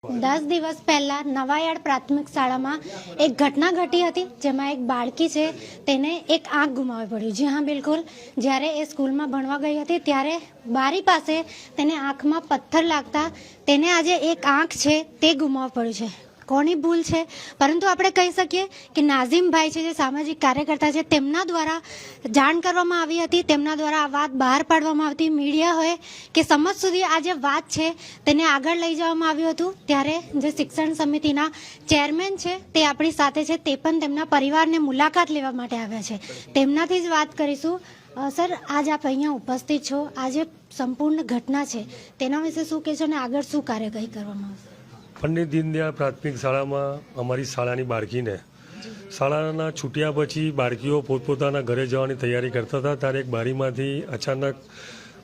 10 દિવસ પહેલા નવાયાર્ડ પ્રાથમિક શાળામાં એક ઘટના ઘટી હતી, જેમાં એક બાળકી છે તેને એક આંખ ગુમાવવી પડ્યું. જી હા, બિલકુલ. જ્યારે એ સ્કૂલમાં ભણવા ગઈ હતી ત્યારે બારી પાસે તેને આંખમાં પથ્થર લાગતા તેને આજે એક આંખ છે તે ગુમાવવું પડ્યું છે. કોની ભૂલ છે? પરંતુ આપણે કહી શકીએ કે નાઝીમભાઈ છે, જે સામાજિક કાર્યકર્તા છે, તેમના દ્વારા જાણ કરવામાં આવી હતી, તેમના દ્વારા આ વાત બહાર પાડવામાં આવતી, મીડિયા હોય કે સમાજ સુધી આ જે વાત છે તેને આગળ લઈ જવામાં આવ્યું હતું. ત્યારે જે શિક્ષણ સમિતિના ચેરમેન છે તે આપણી સાથે છે, તે પણ તેમના પરિવારને મુલાકાત લેવા માટે આવ્યા છે. તેમનાથી જ વાત કરીશું. સર, આજ આપ અહીંયા ઉપસ્થિત છો, આ જે સંપૂર્ણ ઘટના છે તેના વિશે શું કહેશો અને આગળ શું કાર્યવાહી કરવામાં આવશે? પંડિત દીનદયાળ પ્રાથમિક શાળામાં અમારી શાળાની બાળકીને શાળાના છૂટ્યા પછી બાળકીઓ પોતપોતાના ઘરે જવાની તૈયારી કરતા હતા ત્યારે એક બારીમાંથી અચાનક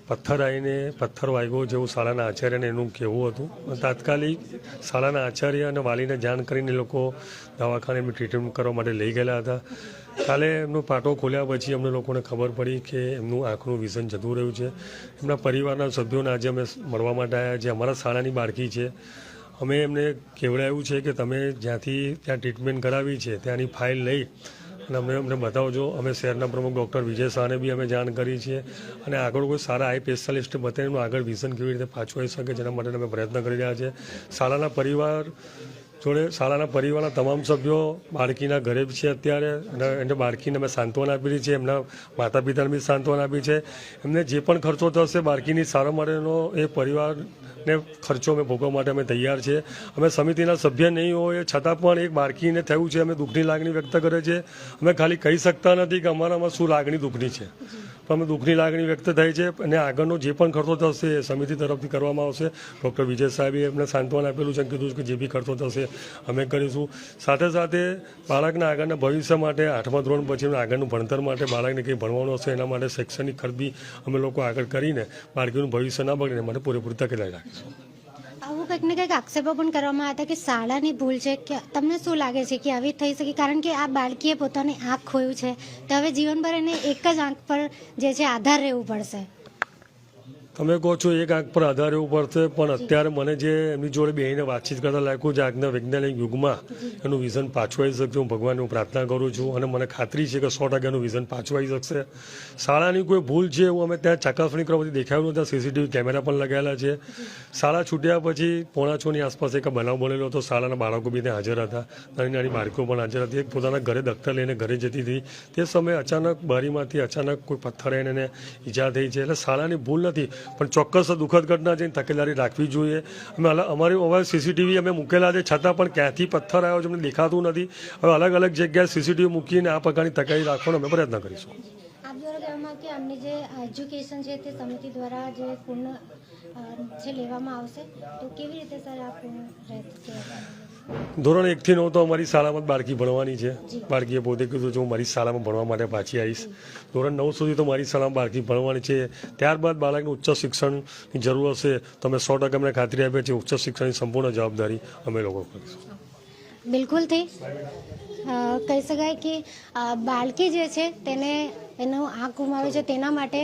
પથ્થર આવીને પથ્થર વાગ્યો જેવું શાળાના આચાર્યને એનું કહેવું હતું. તાત્કાલિક શાળાના આચાર્ય અને વાલીને જાણ કરીને લોકો દવાખાને એમની ટ્રીટમેન્ટ કરવા માટે લઈ ગયેલા હતા. કાલે એમનો પાટો ખોલ્યા પછી અમને લોકોને ખબર પડી કે એમનું આંખનું વિઝન જતું રહ્યું છે. એમના પરિવારના સભ્યોને આજે અમે મળવા માટે આવ્યા, જે અમારા શાળાની બાળકી છે. અમે એમને કહેવડાવ્યું છે કે તમે જ્યાંથી ત્યાં ટ્રીટમેન્ટ કરાવી છે ત્યાંની ફાઇલ લઈ અને અમને બતાવજો. અમે શહેરના પ્રમુખ ડૉક્ટર વિજય શાહને બી અમે જાણ કરી છે અને આગળ કોઈ સારા આઈ સ્પેશિયાલિસ્ટ બતાવીને આગળ વિઝન કેવી રીતે પાછું આવી શકે જેના માટે અમે પ્રયત્ન કરી રહ્યા છીએ. શાળાના પરિવારના તમામ સભ્યો બાળકીના ઘરે છે અત્યારે, અને એને બાળકીને અમે સાંત્વના આપેલી છે, એમના માતા પિતાને બી સાંત્વના આપી છે. એમને જે પણ ખર્ચો થશે બાળકીની સારવાર માટેનો એ પરિવારને ખર્ચો અમે ભોગવવા માટે અમે તૈયાર છે. અમે સમિતિના સભ્ય નહીં હોય છતાં પણ એક બાળકીને થયું છે, અમે દુઃખની લાગણી વ્યક્ત કરે છે. અમે ખાલી કહી શકતા નથી કે અમારામાં શું લાગણી દુઃખની છે, પણ અમે દુઃખની લાગણી વ્યક્ત થઈ છે અને આગળનો જે પણ ખર્ચો થશે એ સમિતિ તરફથી કરવામાં આવશે. ડૉક્ટર વિજય સાહેબે એમને સાંત્વના આપેલું છે, કીધું કે જે બી ખર્ચો થશે અમે કરીશું. સાથે સાથે બાળકના આગળના ભવિષ્ય માટે 8મા ધોરણ પછી આગળનું ભણતર માટે બાળકને કંઈ ભણવાનું હશે એના માટે શૈક્ષણિક ખર્ચ બી અમે લોકો આગળ કરીને બાળકીનું ભવિષ્ય ના બગડે માટે પૂરેપૂરી તકેદારી રાખીશું. આવું કંઈક ને કંઈક આક્ષેપો પણ કરવામાં આવ્યા હતા કે શાળાની ભૂલ છે. કે તમને શું લાગે છે કે આવી થઈ શકે? કારણ કે આ બાળકીએ પોતાની આંખ ખોયું છે, તો હવે જીવનભર એને એક જ આંખ પર જે છે આધાર રહેવું પડશે. તમે કહો છો એક આંખ પર આધાર રહેવું પડશે, પણ અત્યારે મને જે એમની જોડે બેહીને વાતચીત કરતા લાગ્યું છે આજના વૈજ્ઞાનિક યુગમાં એનું વિઝન પાછું આવી શકશે. હું ભગવાનને પ્રાર્થના કરું છું અને મને ખાતરી છે કે 100% એનું વિઝન પાછું આવી શકશે. શાળાની કોઈ ભૂલ છે એવું અમે ત્યાં ચકાસણી કરવા બધી દેખાયું, ત્યાં સીસીટીવી કેમેરા પણ લગાવેલા છે. શાળા છૂટ્યા પછી 5:45 આસપાસ એક બનાવ બનેલો હતો. શાળાના બાળકો બી ત્યાં હાજર હતા, નાની નાની બાળકીઓ પણ હાજર હતી. એક પોતાના ઘરે દફતર લઈને ઘરે જતી હતી, તે સમયે અચાનક બારીમાંથી અચાનક કોઈ પથ્થર આવીને એને ઈજા થઈ છે. એટલે શાળાની ભૂલ નથી, પણ ચોક્કસ દુઃખદ ઘટના છે, તકેદારી રાખવી જોઈએ. અમારી હવે સીસીટીવી અમે મૂકેલા છે, છતાં પણ ક્યાંથી પથ્થર આવ્યો છે અમને દેખાતું નથી. હવે અલગ અલગ જગ્યાએ સીસીટીવી મૂકીને આ પ્રકારની તકેદારી રાખવાનો અમે પ્રયત્ન કરીશું. આપ દ્વારા કહેવામાં કે આમની જે એજ્યુકેશન છે તે સમિતિ દ્વારા જે પૂર્ણ છે લેવામાં આવશે, તો કેવી રીતે સર આ પૂર્ણ રહેશે? ધોરણ 1 થી 9 તો અમારી શાળામાં બાળકી ભણવાની છે. બાળકીએ પોતે કીધું છે હું મારી શાળામાં ભણવા માટે પાછી આવીશ. ધોરણ 9 સુધી તો મારી શાળામાં બાળકી ભણવાની છે. ત્યારબાદ બાળકને ઉચ્ચ શિક્ષણની જરૂર હશે તો અમે 100% અમને ખાતરી આપીએ છીએ ઉચ્ચ શિક્ષણની સંપૂર્ણ જવાબદારી અમે લોકો કરીશું. બિલકુલથી કહી શકાય કે બાળકી જે છે તેને એનો આંખ ગુમાવે છે, તેના માટે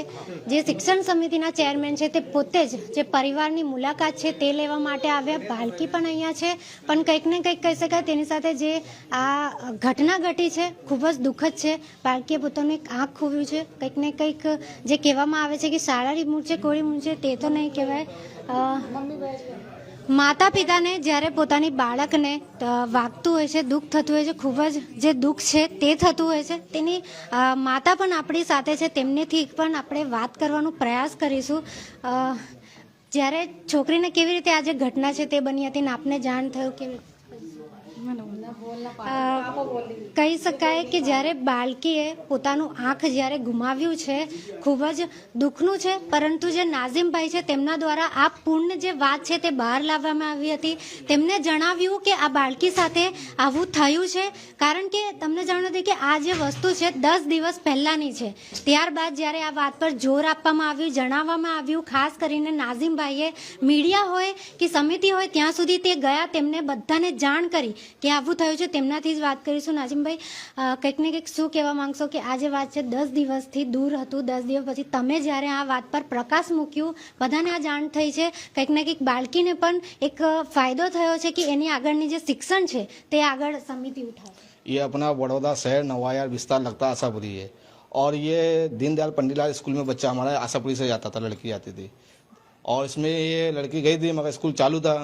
જે શિક્ષણ સમિતિના ચેરમેન છે તે પોતે જ જે પરિવારની મુલાકાત છે તે લેવા માટે આવ્યા. બાળકી પણ અહીંયા છે, પણ કંઈક ને કંઈક કહી શકાય તેની સાથે જે આ ઘટના ઘટી છે ખૂબ જ દુઃખદ છે. બાળકીએ પોતાનું એક આંખ ખોવ્યું છે. કંઈક ને કંઈક જે કહેવામાં આવે છે કે શાળાની મૂળ છે, કોળી મૂળ છે, તે તો નહીં કહેવાય. માતા પિતાને જ્યારે પોતાની બાળકને વાગતું હોય છે, દુઃખ થતું હોય છે, ખૂબ જ જે દુઃખ છે તે થતું હોય છે, તેની માતા પણ આપણી સાથે છે, તેમનેથી પણ આપણે વાત કરવાનો પ્રયાસ કરીશું. જ્યારે છોકરીને કેવી રીતે આ જે ઘટના છે તે બની હતી ને આપને જાણ થયું કેવી કહી શકાય કે જ્યારે બાળકીએ પોતાનું આંખ જ્યારે ગુમાવ્યું છે ખૂબ જ દુઃખનું છે. પરંતુ જે નાઝીમભાઈ છે તેમના દ્વારા આ પૂર્ણ જે વાત છે તે બહાર લાવવામાં આવી હતી. તેમને જણાવ્યું કે આ બાળકી સાથે આવું થયું છે, કારણ કે તમને જાણવું હતું કે આ જે વસ્તુ છે 10 દિવસ પહેલાંની છે. ત્યારબાદ જ્યારે આ વાત પર જોર આપવામાં આવ્યું, જણાવવામાં આવ્યું, ખાસ કરીને નાઝીમભાઈએ મીડિયા હોય કે સમિતિ હોય ત્યાં સુધી તે ગયા, તેમને બધાને જાણ કરી કે આવું થયું છે. છે તેમનાથી જ વાત કરીશું. નાઝીમભાઈ, કંઈક ને કંઈક શું કહેવા માંગશો કે આ જે વાત છે 10 દિવસથી દૂર હતું, 10 દિવસ પછી તમે જ્યારે આ વાત પર પ્રકાશ મૂક્યું, બધાને આ જાણ થઈ છે, કંઈક ને કંઈક બાળકીને પણ એક ફાયદો થયો છે કે એની આગળની જે શિક્ષણ છે તે આગળ સમિતિ ઉઠાવે. ये अपना बड़ौदा शहर नवायार विस्तार लगता आशापुरी है और ये दीनदयाल पंडितलाल स्कूल में बच्चा हमारा आशापुरी से जाता था, लड़की आती थी और इसमें ये लड़की गई थी मगर स्कूल चालू था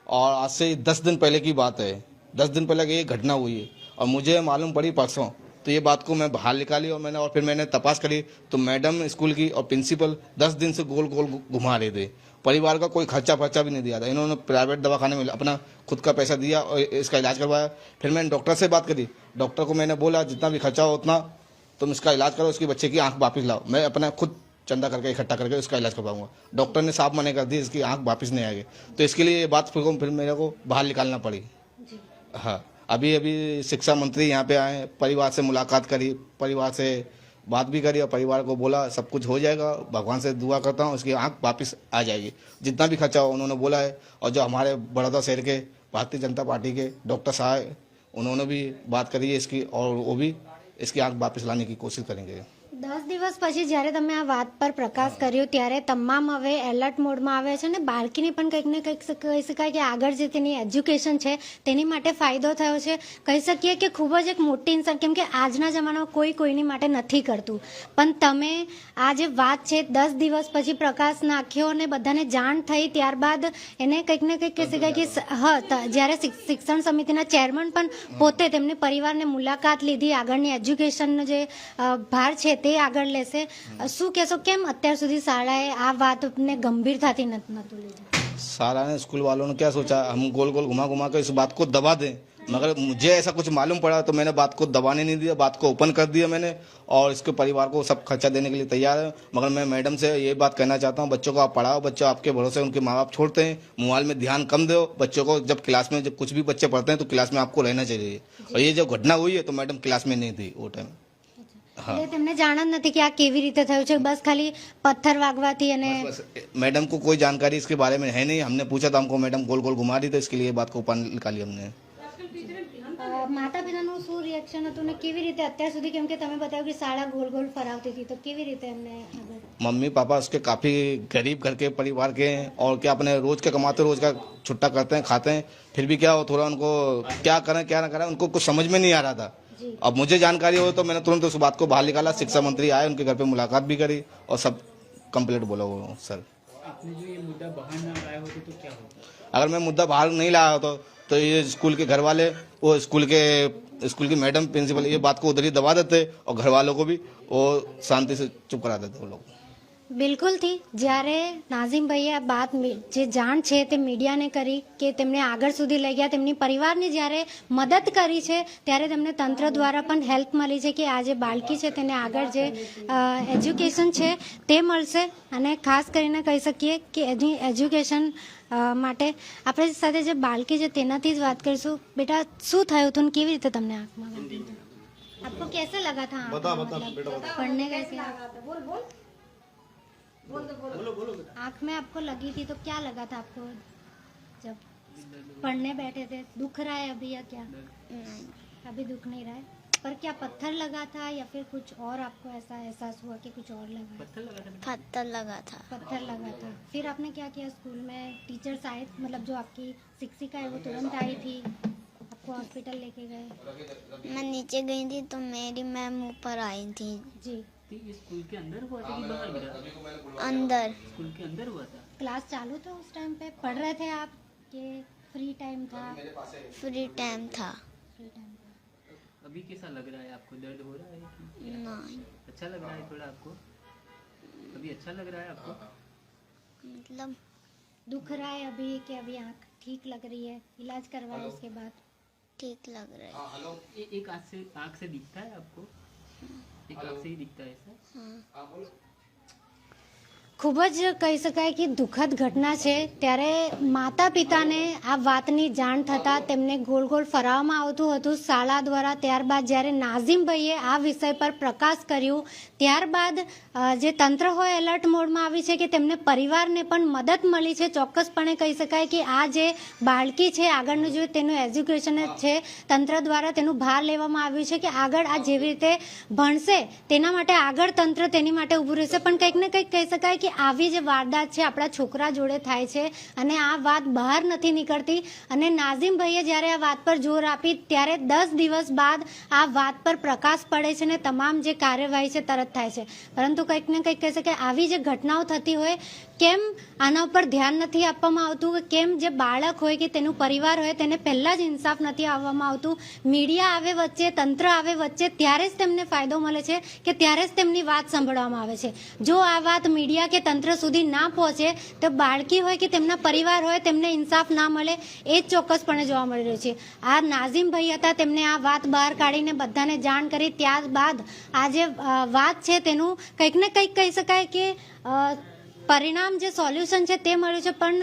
और आज से 10 दिन पहले की बात है, 10 दिन पहले ये घटना हुई है और मुझे मालूम पड़ी परसों, तो ये बात को मैं बाहर निकाली और फिर मैंने तपास करी तो मैडम स्कूल की और प्रिंसिपल 10 दिन से गोल गोल घुमा रहे थे। परिवार का कोई खर्चा फर्चा भी नहीं दिया था, इन्होंने प्राइवेट दवाखाने में अपना खुद का पैसा दिया और इसका इलाज करवाया। फिर मैंने डॉक्टर से बात करी, डॉक्टर को मैंने बोला जितना भी खर्चा हो उतना तुम इसका इलाज करो, उसकी बच्चे की आंख वापस लाओ, मैं अपना खुद चंदा करके इकट्ठा करके उसका इलाज करवाऊंगा। डॉक्टर ने साफ मना कर दी, इसकी आंख वापस नहीं आएगी, तो इसके लिए ये बात फिर मेरे को बाहर निकालना पड़ी। हाँ, अभी शिक्षा मंत्री यहाँ पे आए, परिवार से मुलाकात करी, परिवार से बात भी करी और परिवार को बोला सब कुछ हो जाएगा, भगवान से दुआ करता हूँ उसकी आंख वापस आ जाएगी, जितना भी खर्चा हो उन्होंने बोला है। और जो हमारे बड़ौदा शहर के भारतीय जनता पार्टी के डॉक्टर साहब उन्होंने भी बात करी है इसकी और वो भी इसकी आंख वापस लाने की कोशिश करेंगे। 10 દિવસ પછી જ્યારે તમે આ વાત પર પ્રકાશ કર્યો ત્યારે તમામ હવે એલર્ટ મોડમાં આવે છે અને બાળકીને પણ કંઈક ને કંઈક કહી શકાય કે આગળ જે તેની એજ્યુકેશન છે તેની માટે ફાયદો થયો છે. કહી શકીએ કે ખૂબ જ એક મોટી ઇન્સાન, કેમ કે આજના જમાનામાં કોઈ કોઈની માટે નથી કરતું, પણ તમે આ જે વાત છે 10 દિવસ પછી પ્રકાશ નાખ્યો અને બધાને જાણ થઈ ત્યારબાદ એને કંઈક ને કંઈક કહી શકાય કે જ્યારે શિક્ષણ સમિતિના ચેરમેન પણ પોતે તેમને પરિવારને મુલાકાત લીધી, આગળની એજ્યુકેશનનો જે ભાર છે તે આગળ લેશે. શું કહેશો, કેમ અત્યાર સુધી શાળાએ આ વાતને ગંભીરતાથી નહોતું લીધું? सारा ने स्कूल वालों ने क्या सोचा हम गोल गोल घुमा घुमा कर इस बात को दबा दें, मगर मुझे ऐसा कुछ मालूम पड़ा तो मैंने बात को दबाने नहीं दिया, बात को ओपन कर दिया मैंने और इसके परिवार को सब खर्चा देने के लिए तैयार है। मगर मैं मैडम से ये बात कहना चाहता हूँ, बच्चों को आप पढ़ाओ, बच्चों आपके भरोसे उनके माँ बाप छोड़ते हैं, मोबाइल में ध्यान कम दो बच्चों को। जब क्लास में जब कुछ भी बच्चे पढ़ते हैं तो क्लास में आपको रहना चाहिए। और ये जब घटना हुई है तो मैडम क्लास में नहीं थी वो टाइम। એટલે તેમને જાણ જ નથી કે આ કેવી રીતે થયું છે, બસ ખાલી પથ્થર વાગવાથી અને बस मैडम को कोई जानकारी इसके बारे में है नहीं। हमने पूछा था, हमको मैडम गोल गोल घुमा रही तो इसके लिए बात को ऊपर निकाली हमने। માતા પિતાનું શું રિએક્શન હતું ને કેવી રીતે અત્યાર સુધી, કેમ કે તમે બતાવ્યું કે શાળા ગોલ ગોલ ફરાવતી હતી, તો કેવી રીતે એમને આગળ? मम्मी पापा उसके काफ़ी गरीब घर के परिवार के हैं और क्या अपने रोज के कमाते रोज का छुट्टा करते हैं, खाते हैं, फिर भी क्या हो थोड़ा उनको क्या करें क्या ना करें उनको कुछ समझ में नहीं आ रहा था। अब मुझे जानकारी हो तो मैंने तुरंत उस बात को बाहर निकाला, शिक्षा मंत्री आए, उनके घर पे मुलाकात भी करी और सब कंप्लीट बोला वो सर। आपने जो ये मुद्दा बाहर ना लाया होता तो क्या होता? अगर मैं मुद्दा बाहर नहीं लाया होता तो ये स्कूल के घर वाले वो स्कूल की मैडम प्रिंसिपल ये बात को उधर ही दबा देते और घर वालों को भी वो शांति से चुप करा देते वो लोग। બિલકુલથી જ્યારે નાઝીમભાઈએ આ બાત જે જાણ છે તે મીડિયાને કરી કે તેમને આગળ સુધી લઈ ગયા, તેમની પરિવારની જ્યારે મદદ કરી છે ત્યારે તેમને તંત્ર દ્વારા પણ હેલ્પ મળી છે કે આ જે બાળકી છે તેને આગળ જે એજ્યુકેશન છે તે મળશે. અને ખાસ કરીને કહી શકીએ કે એની એજ્યુકેશન માટે આપણે સાથે જે બાળકી છે તેનાથી જ વાત કરીશું. બેટા, શું થયું હતું ને કેવી રીતે તમને આંખમાં વાગ્યું? આપકો कैसे लगा था? पढ़ने कैसे? आँख में आपको लगी थी तो क्या लगा था आपको जब पढ़ने बैठे थे? दुख रहा है अभी या क्या? अभी दुख नहीं रहा है, पर क्या पत्थर लगा था या फिर कुछ और आपको ऐसा एहसास हुआ कि कुछ और लगा? पत्थर लगा था। पत्थर लगा था। फिर आपने क्या किया? स्कूल में टीचर्स आए, मतलब जो आपकी शिक्षिका है वो तुरंत आई थी, आपको हॉस्पिटल लेके गए? मैं नीचे गई थी तो मेरी मैम ऊपर आई थी। जी, तो ये स्कूल के अंदर हुआ था कि बाहर गिरा? अंदर। स्कूल के अंदर हुआ था। क्लास चालू था उस टाइम पे? पढ़ रहे थे आप कि फ्री टाइम था? फ्री टाइम था। फ्री टाइम था। अभी कैसा लग रहा है आपको? दर्द हो रहा है कि नहीं, अच्छा लग रहा है थोड़ा आपको? अभी अच्छा लग रहा है आपको? मतलब दुख रहा है अभी कि अभी आँख ठीक लग रही है? इलाज करवाया उसके बाद? ठीक लग रहा है। एक आँख से दिखता है आपको? एक आँख से ही दिखता है ऐसा? हाँ। ખૂબ જ કહી શકાય કે દુઃખદ ઘટના છે. ત્યારે માતા પિતાને આ વાતની જાણ થતાં તેમને ગોળ ગોળ ફરાવવામાં આવતું હતું શાળા દ્વારા. ત્યારબાદ જ્યારે નાઝીમભાઈએ આ વિષય પર પ્રકાશ કર્યું ત્યારબાદ જે તંત્ર હોય એલર્ટ મોડમાં આવી છે કે તેમને પરિવારને પણ મદદ મળી છે. ચોક્કસપણે કહી શકાય કે આ જે બાળકી છે આગળનું જે તેનું એજ્યુકેશન છે તંત્ર દ્વારા તેનું ભાર લેવામાં આવ્યું છે કે આગળ આ જેવી રીતે ભણશે તેના માટે આગળ તંત્ર તેની માટે ઊભું રહેશે. પણ કંઈક ને કંઈક કહી શકાય કે આવી જે વારદાત છે આપણા છોકરા જોડે થાય છે અને આ વાત બહાર નથી નીકળતી. અને નાઝીમભાઈએ જ્યારે આ વાત પર જોર આપી ત્યારે 10 દિવસ બાદ આ વાત પર પ્રકાશ પડે છે અને તમામ જે કાર્યવાહી છે તરત થાય છે. પરંતુ કંઈક ને કંઈક કહી શકાય આવી જે ઘટનાઓ થતી હોય કેમ આના ઉપર ધ્યાન નથી આપવામાં આવતું, કેમ જે બાળક હોય કે તેનું પરિવાર હોય તેને પહેલાં જ ઇન્સાફ નથી આવવામાં આવતું. મીડિયા આવે વચ્ચે, તંત્ર આવે વચ્ચે ત્યારે જ તેમને ફાયદો મળે છે કે ત્યારે જ તેમની વાત સાંભળવામાં આવે છે. જો આ વાત મીડિયા કે તંત્ર સુધી ના પહોંચે તો બાળકી હોય કે તેમના પરિવાર હોય તેમને ઇન્સાફ ના મળે એ જ ચોક્કસપણે જોવા મળી રહ્યું છે. આ નાઝીમભાઈ હતા તેમને આ વાત બહાર કાઢીને બધાને જાણ કરી ત્યારબાદ આ જે વાત છે તેનું કંઈક ને કંઈક કહી શકાય કે પરિણામ જે સોલ્યુશન છે તે મળ્યું છે. પણ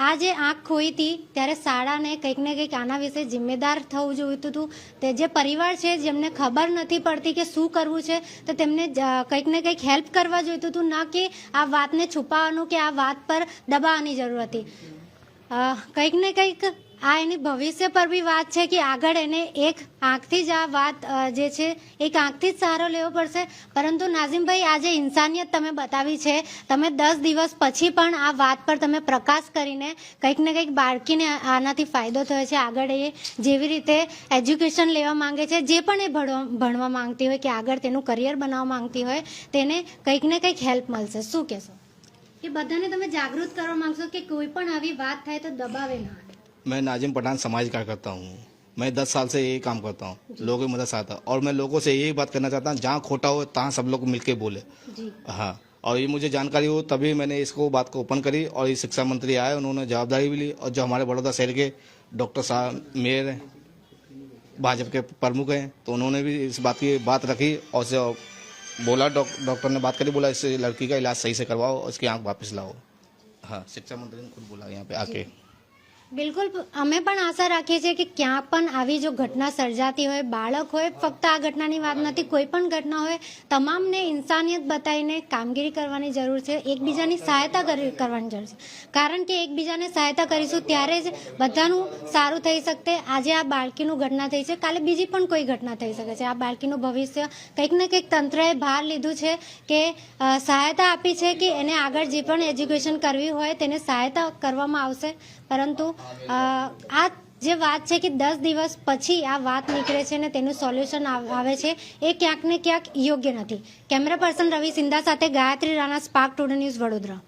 આ જે આંખ ખોઈ હતી ત્યારે શાળાને કંઈક ને કંઈક આના વિશે જિમ્મેદાર થવું જોઈતું હતું. તે જે પરિવાર છે જેમને ખબર નથી પડતી કે શું કરવું છે તો તેમને કંઈક ને કંઈક હેલ્પ કરવા જોઈતું હતું, ના કે આ વાતને છુપાવવાનું કે આ વાત પર દબાવવાની જરૂર હતી. કંઈક ને કંઈક આ એની ભવિષ્ય પર બી વાત છે કે આગળ એને એક આંખથી જ આ વાત જે છે એક આંખથી જ સહારો લેવો પડશે. પરંતુ નાઝીમભાઈ આ જે ઇન્સાનિયત તમે બતાવી છે, તમે 10 દિવસ પછી પણ આ વાત પર તમે પ્રકાશ કરીને કંઈક ને કંઈક બાળકીને આનાથી ફાયદો થયો છે. આગળ એ જેવી રીતે એજ્યુકેશન લેવા માંગે છે, જે પણ એ ભણવા માંગતી હોય કે આગળ તેનું કરિયર બનાવવા માંગતી હોય તેને કંઈક ને કંઈક હેલ્પ મળશે. શું કહેશો કે બધાને તમે જાગૃત કરવા માંગશો કે કોઈ પણ આવી વાત થાય તો દબાવે ના? मैं नाजिम पठान समाज कार्य करता हूँ. मैं 10 साल से यही काम करता हूँ, लोगों की मदद से आता. और मैं लोगों से यही बात करना चाहता हूँ जहाँ खोटा हो तहाँ सब लोग मिलके बोले. हाँ, और ये मुझे जानकारी हो तभी मैंने इसको बात को ओपन करी. और ये शिक्षा मंत्री आए, उन्होंने जवाबदारी भी ली. और जो हमारे बड़ौदा शहर के डॉक्टर साहब मेयर हैं, भाजपा के प्रमुख हैं, तो उन्होंने भी इस बात की बात रखी और से बोला. डॉक्टर ने बात करी, बोला इस लड़की का इलाज सही से करवाओ, इसकी आँख वापस लाओ. हाँ, शिक्षा मंत्री ने खुद बोला यहाँ पे आके. બિલકુલ અમે પણ આશા રાખીએ છીએ કે ક્યાં પણ આવી જો ઘટના સર્જાતી હોય, બાળક હોય, ફક્ત આ ઘટનાની વાત નથી, કોઈ પણ ઘટના હોય, તમામને ઇન્સાનિયત બતાવીને કામગીરી કરવાની જરૂર છે. એકબીજાની સહાયતા કરવાની જરૂર છે. કારણ કે એકબીજાને સહાયતા કરીશું ત્યારે જ બધાનું સારું થઈ શકશે. આજે આ બાળકીનું ઘટના થઈ છે, કાલે બીજી પણ કોઈ ઘટના થઈ શકે છે. આ બાળકીનું ભવિષ્ય કંઈક ને કંઈક તંત્રએ ભાર લીધું છે કે સહાયતા આપી છે કે એને આગળ જે પણ એજ્યુકેશન કરવી હોય તેને સહાયતા કરવામાં આવશે. પરંતુ આ જે વાત છે કે 10 દિવસ પછી આ વાત નીકળે છે ને તેનું સોલ્યુશન આવે છે એ ક્યાંક ને ક્યાંક યોગ્ય નથી. કેમેરા પર્સન રવિ સિંધા સાથે Gayatri Rana, spark today news, Vadodara.